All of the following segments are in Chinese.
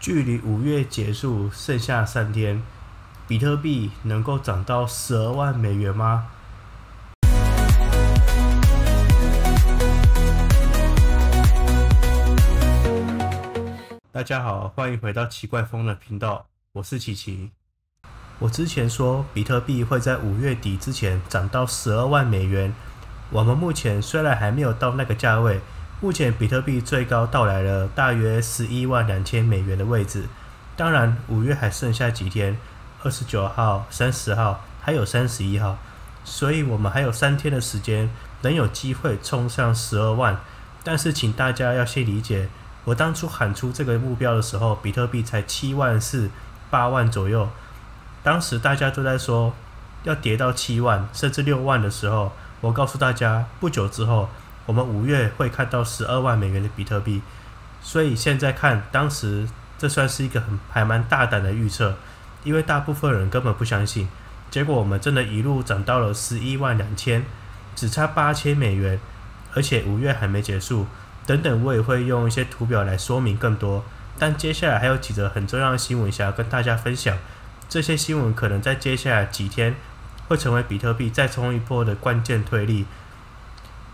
距离5月结束剩下3天，比特币能够涨到12万美元吗？大家好，欢迎回到奇怪风的频道，我是琪琪。我之前说比特币会在5月底之前涨到12万美元，我们目前虽然还没有到那个价位，目前比特币最高到来了大约11万2000美元的位置。当然5月还剩下几天，29号、30号还有31号，所以我们还有3天的时间能有机会冲上12万。但是请大家要先理解，我当初喊出这个目标的时候，比特币才7万4、8万左右。当时大家都在说要跌到7万甚至6万的时候，我告诉大家，不久之后我们5月会看到12万美元的比特币。所以现在看，当时这算是一个还蛮大胆的预测，因为大部分人根本不相信。结果我们真的一路涨到了11万2000，只差8000美元，而且5月还没结束。等等，我也会用一些图表来说明更多。但接下来还有几则很重要的新闻想要跟大家分享，这些新闻可能在接下来几天会成为比特币再冲一波的关键推力。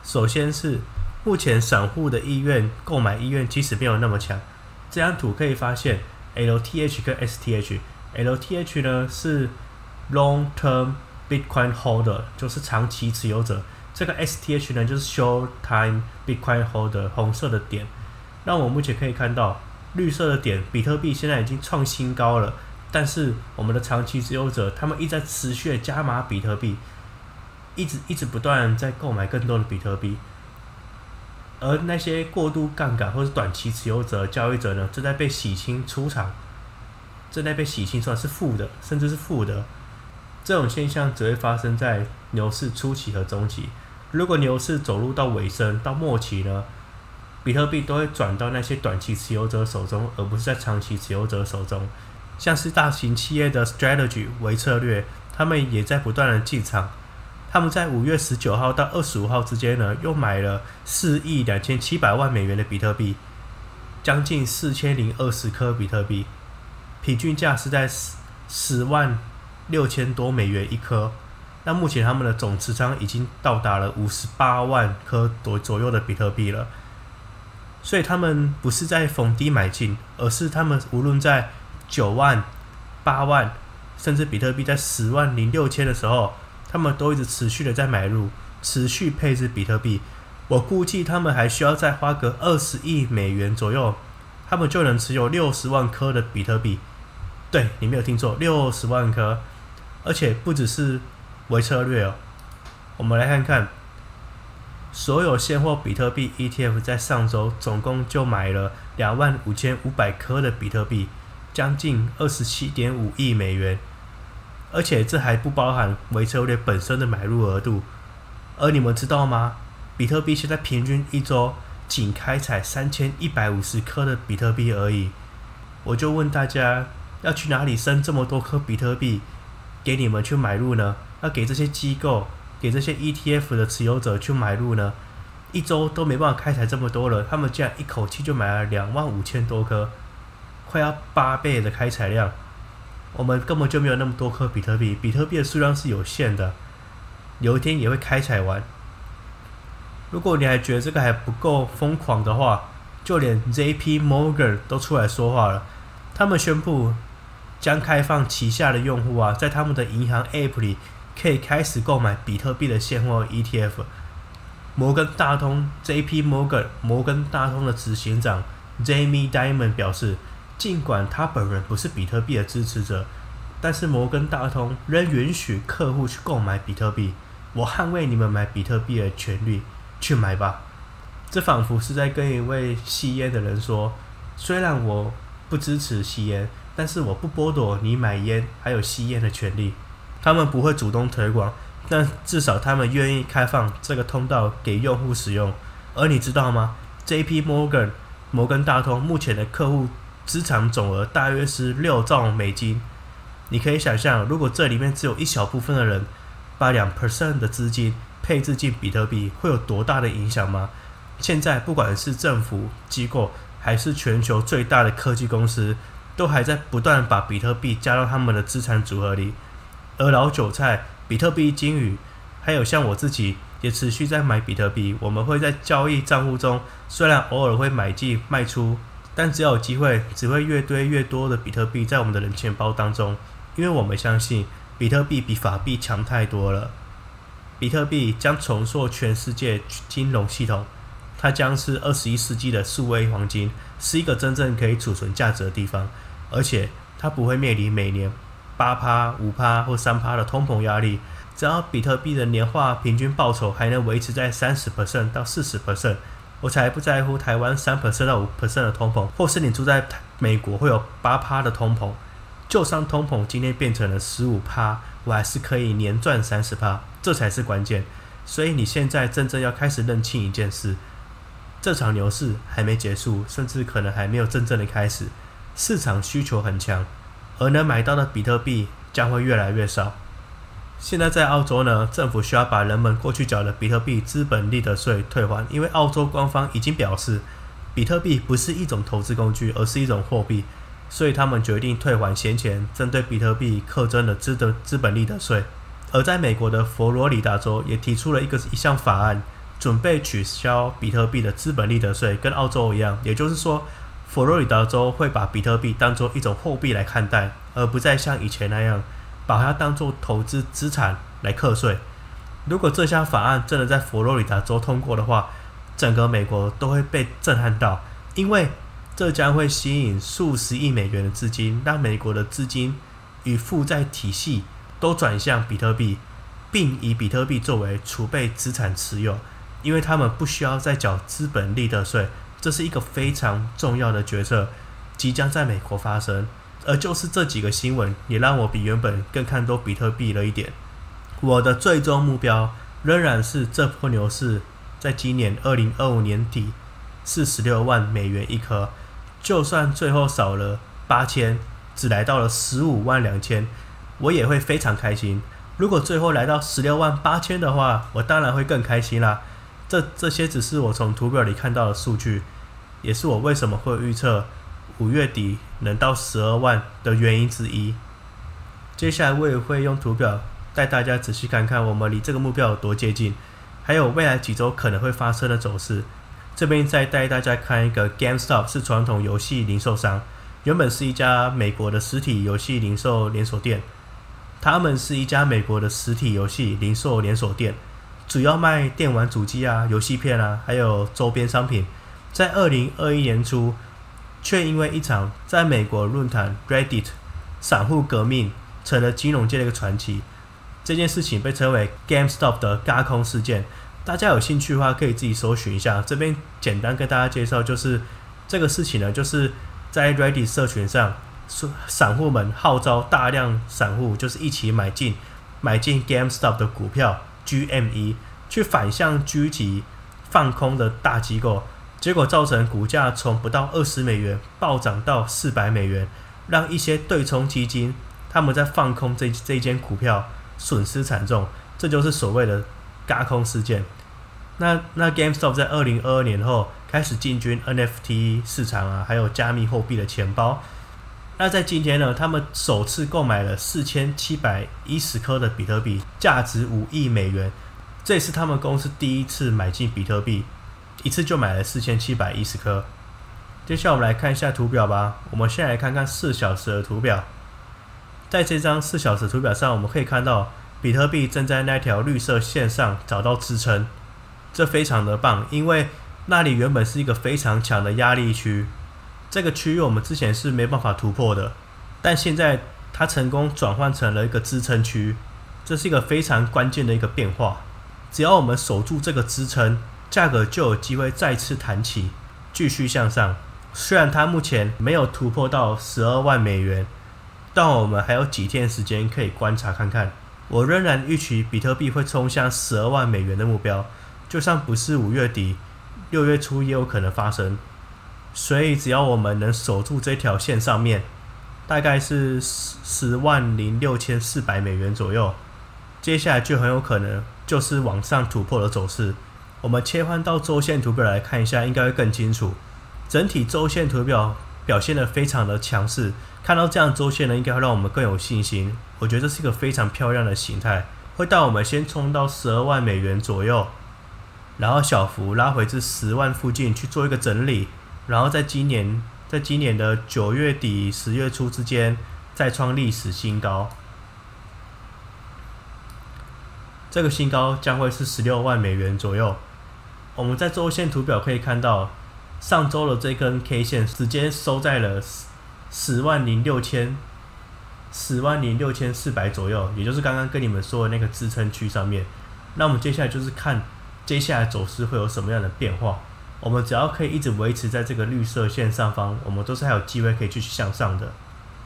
首先是目前散户的购买意愿其实没有那么强。这张图可以发现 LTH 跟 STH。LTH 呢是 Long Term Bitcoin Holder， 就是长期持有者。这个 STH 呢就是 Short Time Bitcoin Holder， 红色的点。那我目前可以看到绿色的点，比特币现在已经创新高了，但是我们的长期持有者他们一直在持续的加码比特币，一直不断在购买更多的比特币。而那些过度杠杆或是短期持有者交易者呢，正在被洗清出场，正在被洗清出场是负的，甚至是负的。这种现象只会发生在牛市初期和中期。如果牛市走入到尾声到末期呢，比特币都会转到那些短期持有者手中，而不是在长期持有者手中。像是大型企业的 strategy 微策略，他们也在不断的进场。他们在5月19号到25号之间呢，又买了4亿2700万美元的比特币，将近4020颗比特币，平均价是在10万6000多美元一颗。那目前他们的总持仓已经到达了58万颗左右的比特币了。所以他们不是在逢低买进，而是他们无论在9万、8万，甚至比特币在10万6000的时候，他们都一直持续的在买入，持续配置比特币。我估计他们还需要再花个20亿美元左右，他们就能持有60万颗的比特币。对，你没有听错，60万颗。而且不只是微策略哦，我们来看看所有现货比特币 ETF 在上周总共就买了25500颗的比特币，将近27.5亿美元。而且这还不包含微策略本身的买入额度。而你们知道吗？比特币现在平均一周仅开采3150颗的比特币而已。我就问大家，要去哪里生这么多颗比特币给你们去买入呢？要给这些机构、给这些 ETF 的持有者去买入呢？一周都没办法开采这么多了，他们竟然一口气就买了25000多颗，快要8倍的开采量。我们根本就没有那么多颗比特币，比特币的数量是有限的，有一天也会开采完。如果你还觉得这个还不够疯狂的话，就连 JP Morgan 都出来说话了。他们宣布将开放旗下的用户在他们的银行 App 里可以开始购买比特币的现货 ETF。摩根大通 JP Morgan 摩根大通的执行长 Jamie Dimon 表示，尽管他本人不是比特币的支持者，但是摩根大通仍允许客户去购买比特币。我捍卫你们买比特币的权利，去买吧。这仿佛是在跟一位吸烟的人说，虽然我不支持吸烟，但是我不剥夺你买烟还有吸烟的权利。他们不会主动推广，但至少他们愿意开放这个通道给用户使用。而你知道吗？ JP Morgan 摩根大通目前的客户资产总额大约是6兆美金。你可以想象，如果这里面只有一小部分的人把2% 的资金配置进比特币，会有多大的影响吗？现在不管是政府机构还是全球最大的科技公司，都还在不断把比特币加到他们的资产组合里，而老韭菜、比特币鲸鱼，还有像我自己也持续在买比特币。我们会在交易账户中，虽然偶尔会买进卖出，但只要有机会，只会越堆越多的比特币在我们的冷钱包当中，因为我们相信比特币比法币强太多了。比特币将重塑全世界金融系统，它将是21世纪的数位黄金，是一个真正可以储存价值的地方，而且它不会面临每年8%、5%或3%的通膨压力。只要比特币的年化平均报酬还能维持在30%到40%，我才不在乎台湾3% 到5% 的通膨，或是你住在美国会有8%的通膨。就算通膨今天变成了15%，我还是可以年赚30%，这才是关键。所以你现在真正要开始认清一件事，这场牛市还没结束，甚至可能还没有真正的开始。市场需求很强，而能买到的比特币将会越来越少。现在在澳洲呢，政府需要把人们过去缴的比特币资本利得税退还，因为澳洲官方已经表示，比特币不是一种投资工具，而是一种货币，所以他们决定退还先前针对比特币课征的资本利得税。而在美国的佛罗里达州也提出了一项法案，准备取消比特币的资本利得税，跟澳洲一样，也就是说，佛罗里达州会把比特币当作一种货币来看待，而不再像以前那样把它当作投资资产来课税。如果这项法案真的在佛罗里达州通过的话，整个美国都会被震撼到，因为这将会吸引数十亿美元的资金，让美国的资金与负债体系都转向比特币，并以比特币作为储备资产持有，因为他们不需要再缴资本利得税。这是一个非常重要的决策，即将在美国发生。而就是这几个新闻，也让我比原本更看多比特币了一点。我的最终目标仍然是这波牛市在今年2025年底46万美元一颗，就算最后少了8000，只来到了15万2000，我也会非常开心。如果最后来到16万8000的话，我当然会更开心啦。这些只是我从图表里看到的数据，也是我为什么会预测5月底能到12万的原因之一。接下来我也会用图表带大家仔细看看我们离这个目标有多接近，还有未来几周可能会发生的走势。这边再带大家看一个 GameStop， 是传统游戏零售商，原本是一家美国的实体游戏零售连锁店。他们是一家美国的实体游戏零售连锁店，主要卖电玩主机啊、游戏片啊，还有周边商品。在2021年初，却因为一场在美国论坛 Reddit 散户革命，成了金融界的一个传奇。这件事情被称为 GameStop 的轧空事件。大家有兴趣的话，可以自己搜寻一下。这边简单跟大家介绍，就是这个事情呢，就是在 Reddit 社群上，散户们号召大量散户就是一起买进 GameStop 的股票 GME， 去反向狙击放空的大机构。结果造成股价从不到20美元暴涨到400美元，让一些对冲基金他们在放空这间股票，损失惨重。这就是所谓的轧空事件。那 GameStop 在2022年后开始进军 NFT 市场啊，还有加密货币的钱包。那在今天呢，他们首次购买了4710颗的比特币，价值5亿美元。这也是他们公司第一次买进比特币，一次就买了4710颗。接下来我们来看一下图表吧。我们先来看看4小时的图表。在这张4小时图表上，我们可以看到比特币正在那条绿色线上找到支撑，这非常的棒，因为那里原本是一个非常强的压力区，这个区域我们之前是没办法突破的，但现在它成功转换成了一个支撑区，这是一个非常关键的一个变化。只要我们守住这个支撑，价格就有机会再次弹起，继续向上。虽然它目前没有突破到12万美元，但我们还有几天时间可以观察看看。我仍然预期比特币会冲向12万美元的目标，就算不是5月底，6月初也有可能发生。所以只要我们能守住这条线上面，大概是106400美元左右，接下来就很有可能就是往上突破的走势。我们切换到周线图表来看一下，应该会更清楚。整体周线图表表现得非常的强势。看到这样周线呢，应该会让我们更有信心。我觉得这是一个非常漂亮的形态，会带我们先冲到12万美元左右，然后小幅拉回至10万附近去做一个整理，然后在今年的9月底10月初之间再创历史新高。这个新高将会是16万美元左右。我们在周线图表可以看到，上周的这根 K 线直接收在了106400左右，也就是刚刚跟你们说的那个支撑区上面。那我们接下来就是看接下来走势会有什么样的变化。我们只要可以一直维持在这个绿色线上方，我们都是还有机会可以继续向上的。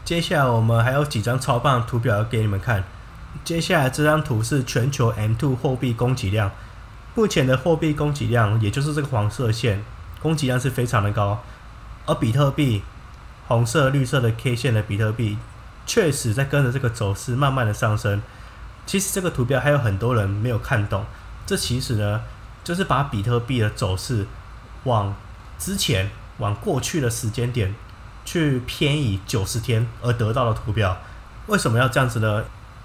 接下来我们还有几张超棒的图表要给你们看。接下来这张图是全球 M2 货币供给量，目前的货币供给量，也就是这个黄色线，供给量是非常的高。而比特币，红色、绿色的 K 线的比特币，确实在跟着这个走势慢慢的上升。其实这个图表还有很多人没有看懂，这其实呢，就是把比特币的走势往过去的时间点去偏移90天而得到的图表。为什么要这样子呢？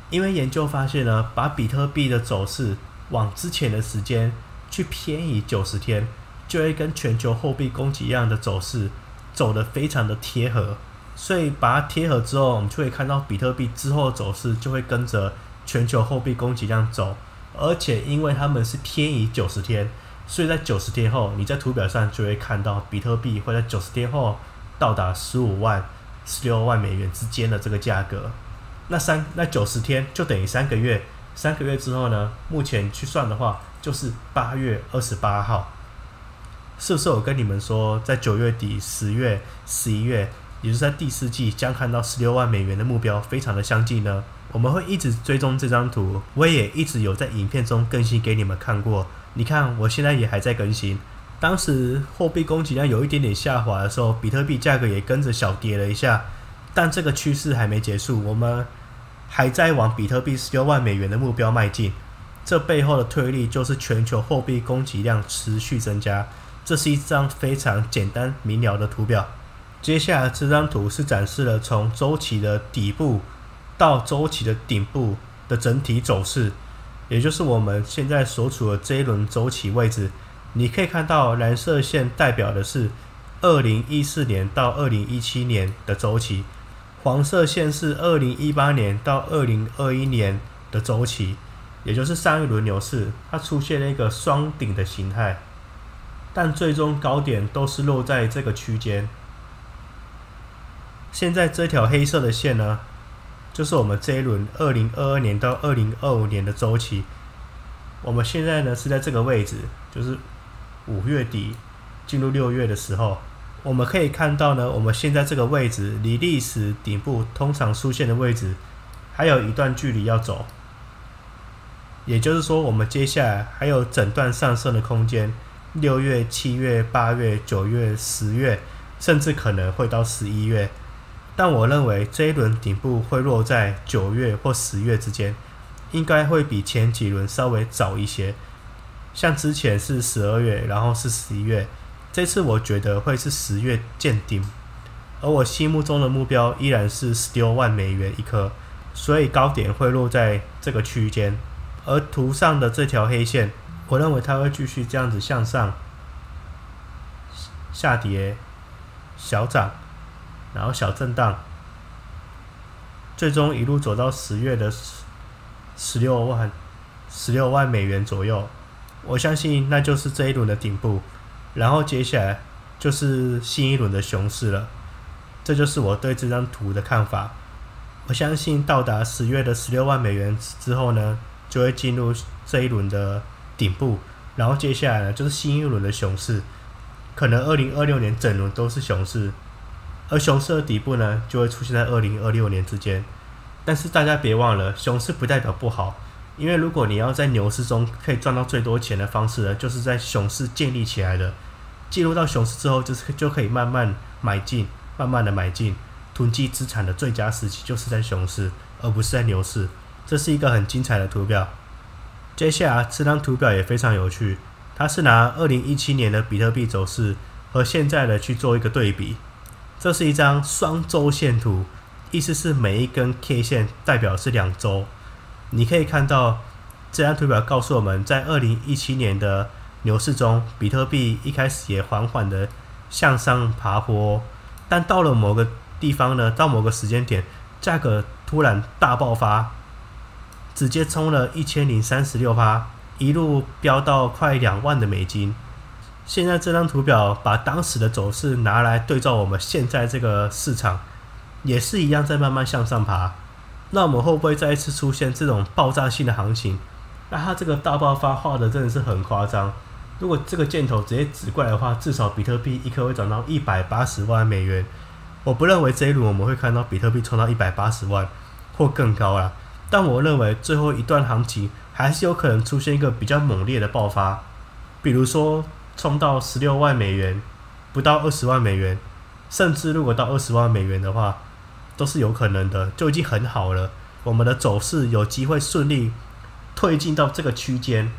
因为研究发现呢，把比特币的走势往之前的时间去偏移90天，就会跟全球货币供给量的走势走得非常的贴合。所以把它贴合之后，我们就会看到比特币之后的走势就会跟着全球货币供给量走，而且因为它们是偏移90天，所以在90天后，你在图表上就会看到比特币会在90天后到达15万、16万美元之间的这个价格。那90天就等于3个月，3个月之后呢，目前去算的话，就是8月28号。是不是我跟你们说，在9月底、10月、11月，也就是在第4季将看到16万美元的目标非常的相近呢？我们会一直追踪这张图，我也一直有在影片中更新给你们看过。你看，我现在也还在更新。当时货币供给量有一点点下滑的时候，比特币价格也跟着小跌了一下，但这个趋势还没结束，我们还在往比特币16万美元的目标迈进。这背后的推力就是全球货币供给量持续增加。这是一张非常简单明了的图表。接下来这张图是展示了从周期的底部到周期的顶部的整体走势，也就是我们现在所处的这一轮周期位置。你可以看到蓝色线代表的是2014年到2017年的周期，黄色线是2018年到2021年的周期，也就是上一轮牛市它出现了一个双顶的形态，但最终高点都是落在这个区间。现在这条黑色的线呢，就是我们这一轮2022年到2025年的周期。我们现在呢是在这个位置，就是5月底进入6月的时候，我们可以看到呢，我们现在这个位置离历史顶部通常出现的位置还有一段距离要走，也就是说，我们接下来还有整段上升的空间，6月、7月、8月、9月、10月，甚至可能会到11月。但我认为这一轮顶部会落在9月或10月之间，应该会比前几轮稍微早一些。像之前是12月，然后是11月，这次我觉得会是10月见顶，而我心目中的目标依然是16万美元一颗，所以高点会落在这个区间。而图上的这条黑线，我认为它会继续这样子向上下跌、小涨，然后小震荡，最终一路走到10月的16万美元左右。我相信那就是这一轮的顶部，然后接下来就是新一轮的熊市了。这就是我对这张图的看法。我相信到达10月的16万美元之后呢，就会进入这一轮的顶部，然后接下来呢就是新一轮的熊市，可能2026年整轮都是熊市，而熊市的底部呢就会出现在2026年之间。但是大家别忘了，熊市不代表不好，因为如果你要在牛市中可以赚到最多钱的方式呢，就是在熊市建立起来的。进入到熊市之后，就可以慢慢买进，慢慢的买进，囤积资产的最佳时期就是在熊市，而不是在牛市。这是一个很精彩的图表。接下来这张图表也非常有趣，它是拿2017年的比特币走势和现在的去做一个对比。这是一张双周线图，意思是每一根 K 线代表是2周。你可以看到这张图表告诉我们，在2017年的牛市中，比特币一开始也缓缓的向上爬坡，但到了某个地方呢，到某个时间点，价格突然大爆发，直接冲了1036%，一路飙到快2万的美金。现在这张图表把当时的走势拿来对照我们现在这个市场，也是一样在慢慢向上爬。那我们会不会再一次出现这种爆炸性的行情？那它这个大爆发画的真的是很夸张。如果这个箭头直接指过来的话，至少比特币一颗会涨到180万美元。我不认为这一轮我们会看到比特币冲到180万或更高啦，但我认为最后一段行情还是有可能出现一个比较猛烈的爆发，比如说冲到16万美元，不到20万美元，甚至如果到20万美元的话，都是有可能的，就已经很好了。我们的走势有机会顺利推进到这个区间，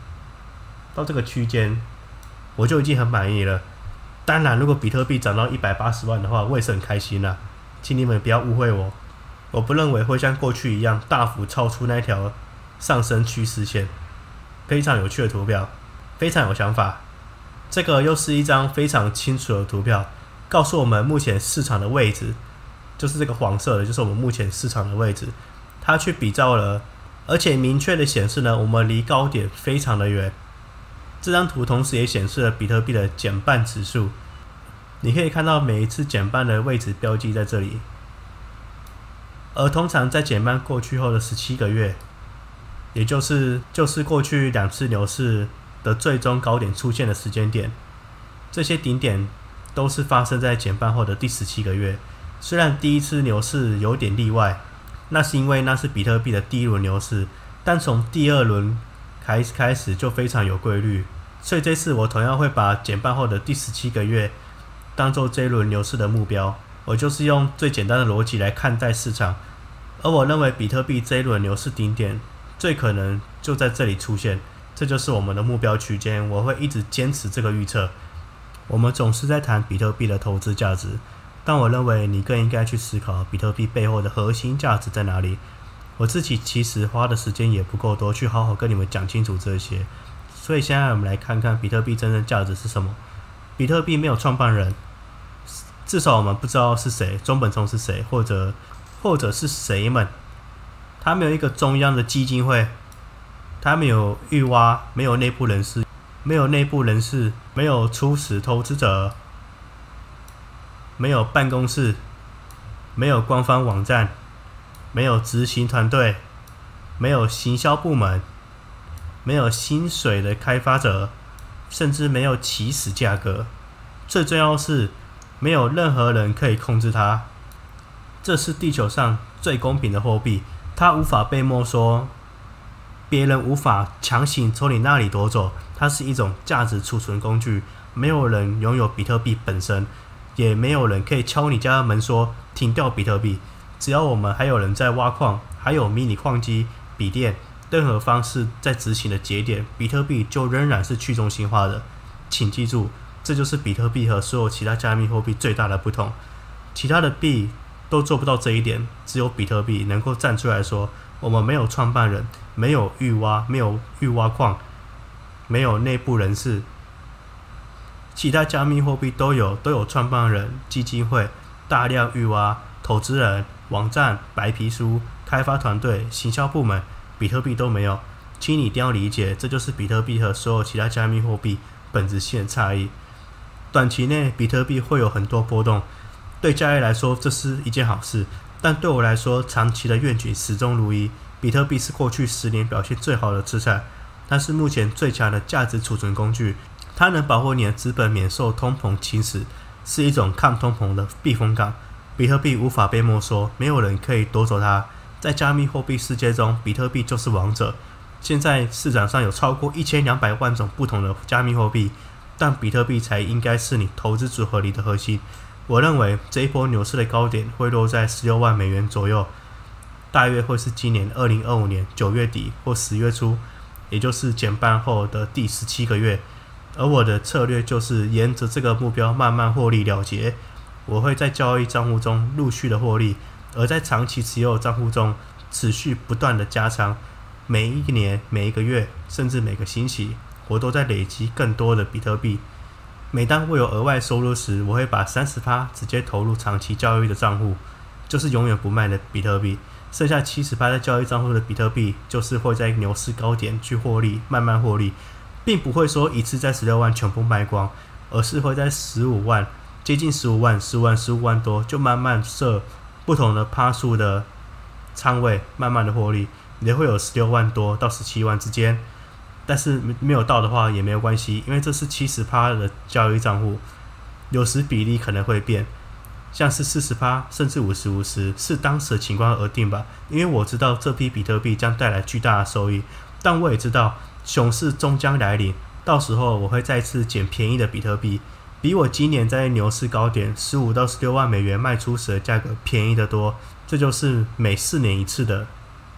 我就已经很满意了。当然，如果比特币涨到180万的话，我也是很开心啦。请你们不要误会我，我不认为会像过去一样大幅超出那条上升趋势线。非常有趣的图表，非常有想法。这个又是一张非常清楚的图表，告诉我们目前市场的位置，就是这个黄色的，就是我们目前市场的位置。它去比照了，而且明确的显示呢，我们离高点非常的远。这张图同时也显示了比特币的减半指数，你可以看到每一次减半的位置标记在这里，而通常在减半过去后的17个月，也就是过去2次牛市的最终高点出现的时间点，这些顶点都是发生在减半后的第17个月。虽然第一次牛市有点例外，那是因为那是比特币的第一轮牛市，但从第2轮开始就非常有规律，所以这次我同样会把减半后的第17个月当做这一轮牛市的目标。我就是用最简单的逻辑来看待市场，而我认为比特币这一轮牛市顶点最可能就在这里出现，这就是我们的目标区间。我会一直坚持这个预测。我们总是在谈比特币的投资价值，但我认为你更应该去思考比特币背后的核心价值在哪里。我自己其实花的时间也不够多，去好好跟你们讲清楚这些。所以现在我们来看看比特币真正价值是什么。比特币没有创办人，至少我们不知道是谁，中本聪是谁，或者是谁们。他没有一个中央的基金会，他没有预挖，没有内部人士，没有初始投资者，没有办公室，没有官方网站，没有执行团队，没有行销部门，没有薪水的开发者，甚至没有起始价格。最重要的是，没有任何人可以控制它。这是地球上最公平的货币，它无法被没收，别人无法强行从你那里夺走。它是一种价值储存工具，没有人拥有比特币本身，也没有人可以敲你家的门说停掉比特币。只要我们还有人在挖矿，还有迷你矿机、笔电，任何方式在执行的节点，比特币就仍然是去中心化的。请记住，这就是比特币和所有其他加密货币最大的不同。其他的币都做不到这一点，只有比特币能够站出来说，我们没有创办人，没有预挖矿，没有内部人士。其他加密货币都有创办人、基金会、大量预挖、投资人、网站、白皮书、开发团队、行销部门，比特币都没有。请你一定要理解，这就是比特币和所有其他加密货币本质性的差异。短期内比特币会有很多波动，对交易来说这是一件好事，但对我来说，长期的愿景始终如一。比特币是过去10年表现最好的资产，它是目前最强的价值储存工具，它能保护你的资本免受通膨侵蚀，是一种抗通膨的避风港。比特币无法被没收，没有人可以夺走它。在加密货币世界中，比特币就是王者。现在市场上有超过1200万种不同的加密货币，但比特币才应该是你投资组合里的核心。我认为这一波牛市的高点会落在16万美元左右，大约会是今年2025年9月底或10月初，也就是减半后的第17个月。而我的策略就是沿着这个目标慢慢获利了结，我会在交易账户中陆续的获利，而在长期持有账户中持续不断的加仓，每一年、每一个月，甚至每个星期，我都在累积更多的比特币。每当我有额外收入时，我会把30%直接投入长期交易的账户，就是永远不卖的比特币。剩下70%在交易账户的比特币，就是会在牛市高点去获利，慢慢获利，并不会说一次在16万全部卖光，而是会在15万，接近15万、10万、15万多，就慢慢设不同的趴数的仓位，慢慢的获利，也会有16万多到17万之间。但是没有到的话也没有关系，因为这是70%的交易账户，有时比例可能会变，像是40%甚至50-50，是当时的情况而定吧。因为我知道这批比特币将带来巨大的收益，但我也知道熊市终将来临，到时候我会再次捡便宜的比特币，比我今年在牛市高点15到16万美元卖出时的价格便宜得多。这就是每4年一次的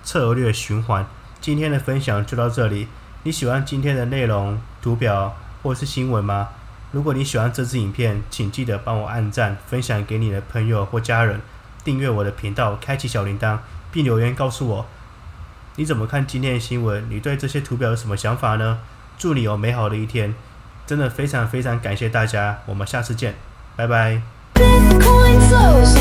策略循环。今天的分享就到这里。你喜欢今天的内容、图表或是新闻吗？如果你喜欢这支影片，请记得帮我按赞、分享给你的朋友或家人，订阅我的频道，开启小铃铛，并留言告诉我你怎么看今天的新闻，你对这些图表有什么想法呢？祝你有美好的一天，真的非常非常感谢大家，我们下次见，拜拜。Bitcoin flows